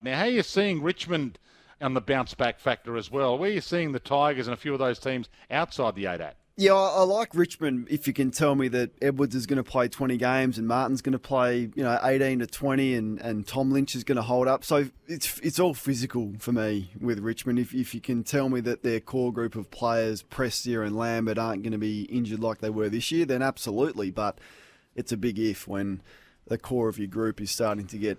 Now, how are you seeing Richmond on the bounce back factor as well? Where are you seeing the Tigers and a few of those teams outside the 8-8? Yeah, I like Richmond if you can tell me that Edwards is going to play 20 games and Martin's going to play, 18 to 20 and Tom Lynch is going to hold up. So it's all physical for me with Richmond. If you can tell me that their core group of players, Prestia and Lambert, aren't going to be injured like they were this year, then absolutely. But it's a big if when the core of your group is starting to get,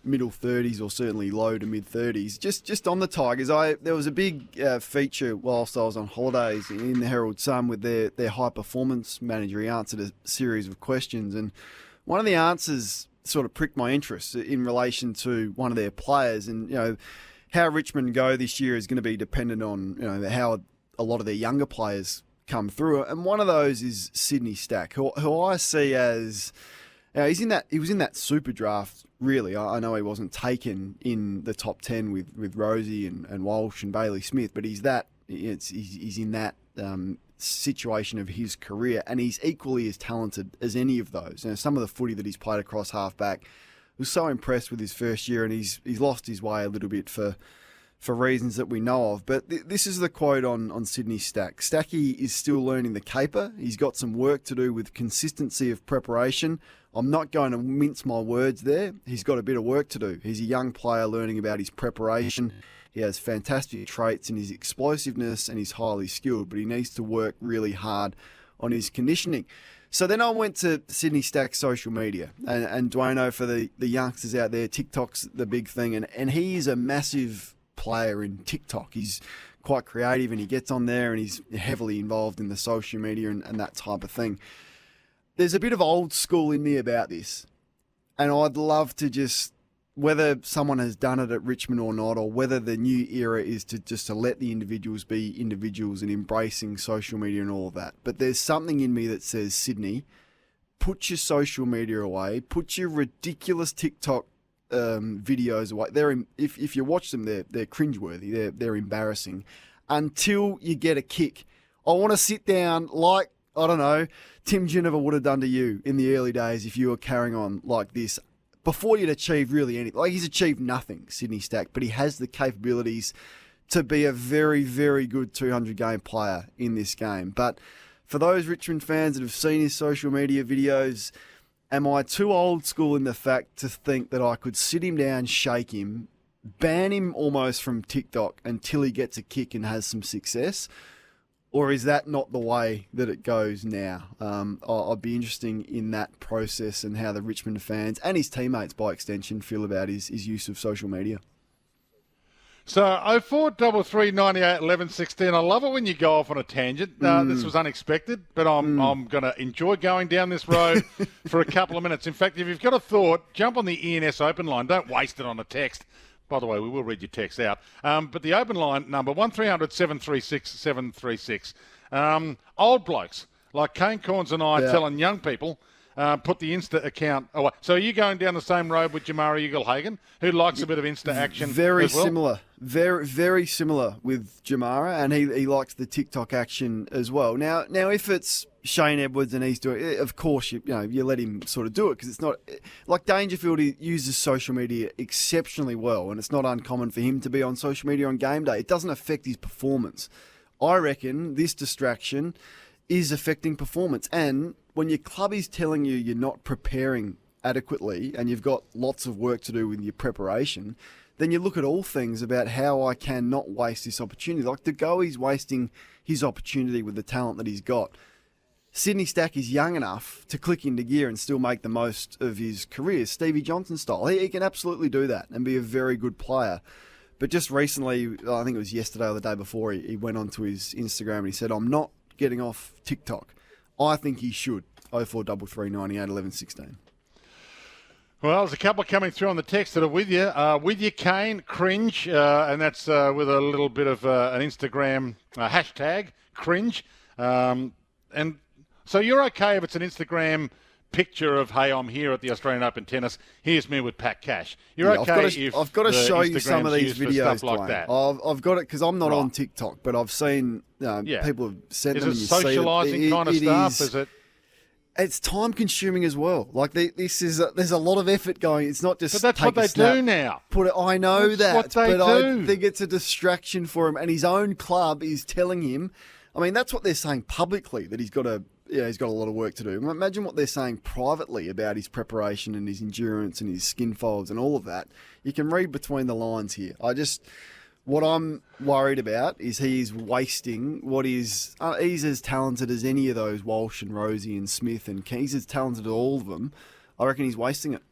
middle 30s or certainly low to mid 30s. Just on the Tigers, there was a big feature whilst I was on holidays in the Herald Sun with their high performance manager. He answered a series of questions, and one of the answers sort of pricked my interest in relation to one of their players. And how Richmond go this year is going to be dependent on how a lot of their younger players come through. And one of those is Sydney Stack, who I see as he was in that super draft, really. I know he wasn't taken in the top 10 with Rosie and Walsh and Bailey Smith, but he's in that situation of his career, and he's equally as talented as any of those. Some of the footy that he's played across halfback, was so impressed with his first year, and he's lost his way a little bit for reasons that we know of. But this is the quote on Sydney Stack. Stacky is still learning the caper. He's got some work to do with consistency of preparation. I'm not going to mince my words there. He's got a bit of work to do. He's a young player learning about his preparation. He has fantastic traits in his explosiveness and he's highly skilled, but he needs to work really hard on his conditioning. So then I went to Sydney Stack's social media, and Dwayno, for the youngsters out there, TikTok's the big thing, and he is a massive player in TikTok. He's quite creative and he gets on there and he's heavily involved in the social media and that type of thing. There's a bit of old school in me about this, and I'd love to just, whether someone has done it at Richmond or not, or whether the new era is to let the individuals be individuals and embracing social media and all of that. But there's something in me that says, Sydney, put your social media away, put your ridiculous TikTok videos away. If you watch them, they're cringeworthy. They're embarrassing. Until you get a kick, I want to sit down like, I don't know, Tim Geneva would have done to you in the early days if you were carrying on like this before you'd achieved really anything. Like, he's achieved nothing, Sydney Stack, but he has the capabilities to be a very, very good 200-game player in this game. But for those Richmond fans that have seen his social media videos, am I too old school in the fact to think that I could sit him down, shake him, ban him almost from TikTok until he gets a kick and has some success? Or is that not the way that it goes now? I'd be interested in that process and how the Richmond fans and his teammates, by extension, feel about his use of social media. So 0433 98 11 16. I love it when you go off on a tangent. This was unexpected, but I'm going to enjoy going down this road for a couple of minutes. In fact, if you've got a thought, jump on the ENS open line. Don't waste it on a text. By the way, we will read your text out. But the open line number, 1300 736 736. Old blokes like Kane Cornes and I telling young people, put the Insta account away. So are you going down the same road with Jamara Eagle-Hagan, who likes a bit of Insta action Very as well? similar. Very, very similar with Jamara, and he likes the TikTok action as well. Now, if it's Shane Edwards and he's doing it, of course, you let him sort of do it, because it's not like Dangerfield. He uses social media exceptionally well, and it's not uncommon for him to be on social media on game day. It doesn't affect his performance. I reckon this distraction is affecting performance, and when your club is telling you you're not preparing adequately and you've got lots of work to do with your preparation, then you look at all things about how I can not waste this opportunity. Like De Goey's wasting his opportunity with the talent that he's got. Sydney Stack is young enough to click into gear and still make the most of his career, Stevie Johnson style. He can absolutely do that and be a very good player. But just recently, I think it was yesterday or the day before, he went onto his Instagram and he said, I'm not getting off TikTok. I think he should. 0433 98 11 16. Well, there's a couple coming through on the text that are with you. With you, Kane, cringe, and that's with a little bit of an Instagram hashtag, cringe. And so you're okay if it's an Instagram picture of, hey, I'm here at the Australian Open Tennis, here's me with Pat Cash. You're okay if I've got to show you some of these videos, stuff like that. I've got it because I'm not on TikTok, but I've seen people have sent them. Is it socialising kind of stuff? Is it? it's time consuming as well. Like this is there's a lot of effort going. It's not just. But that's take what a they snap, do now. Put it. I know That's what they but do. I think it's a distraction for him, and his own club is telling him. I mean, that's what they're saying publicly, that he's got a lot of work to do. Imagine what they're saying privately about his preparation and his endurance and his skin folds and all of that. You can read between the lines here. What I'm worried about is he's wasting what is... he's as talented as any of those, Walsh and Rosie and Smith, and he's as talented as all of them. I reckon he's wasting it.